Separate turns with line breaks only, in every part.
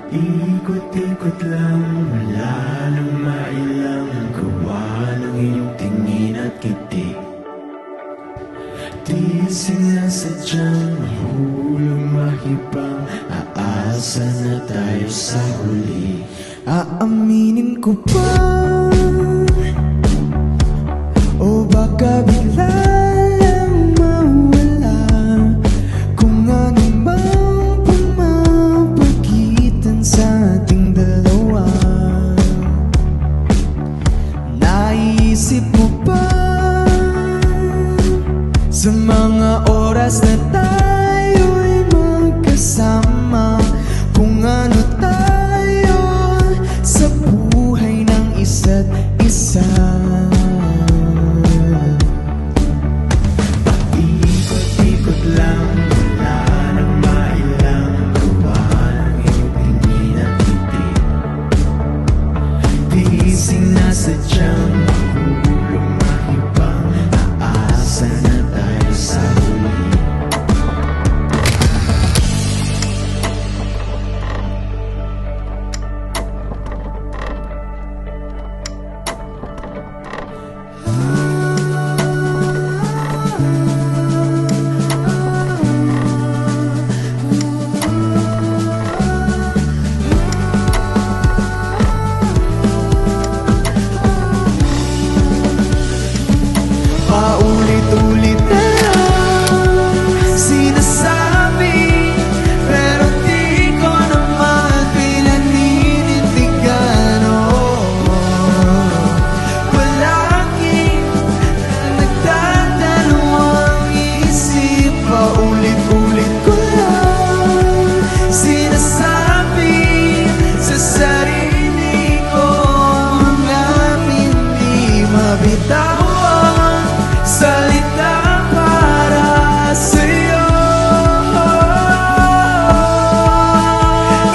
Ikot-ikot lang, wala nang mailang gawa ng iyong tingin at ngiti. Di sinasadyang mahulog mahibang, aasa na tayo sa huli.
Aaminin ko pa, o baka bigla lang mawala kung ano mang pumapagitan sa ating dalawa. Naisip mo ba sa mga oras na tayo'y magkasama, kung ano tayo sa buhay ng isa't isa?
Ikot-ikot lang, wala nang mailang gawa ng iyong tingin at ngiti. Di sinasadyang mahulog mahibang, aasa na tayo sa huli.
Paulit-ulit na lang sinasabi, pero di ko naman pinaninindigan. Palaging nagdadalawang isip, paulit-ulit ko lang sinasabi sa sarili ko, mga hindi mabitaw salita para sa'yo.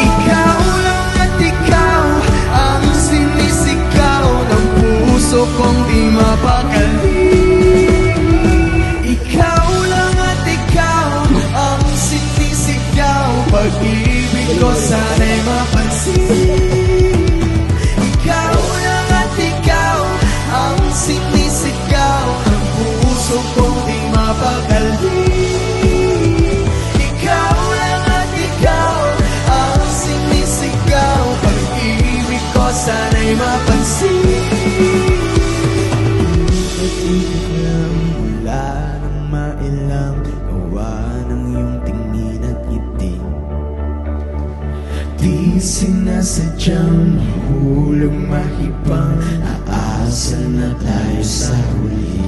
Ikaw lang at ikaw ang sinisigaw ng puso kong di mapakali. Ikaw lang at ikaw ang sinisigaw, pag-ibig ko sana'y mapansin. Ikaw lang at ikaw ang sinisigaw ng puso kong di mapakali. Ikaw lang at ikaw ang sinisigaw, pag-ibig ko sana'y mapansin. Ikot-ikot lang, wala nang mailang gawa ng iyong tingin at ngiti. Di sinasadyang mahulog mahibang, aasa na tayo sa huli.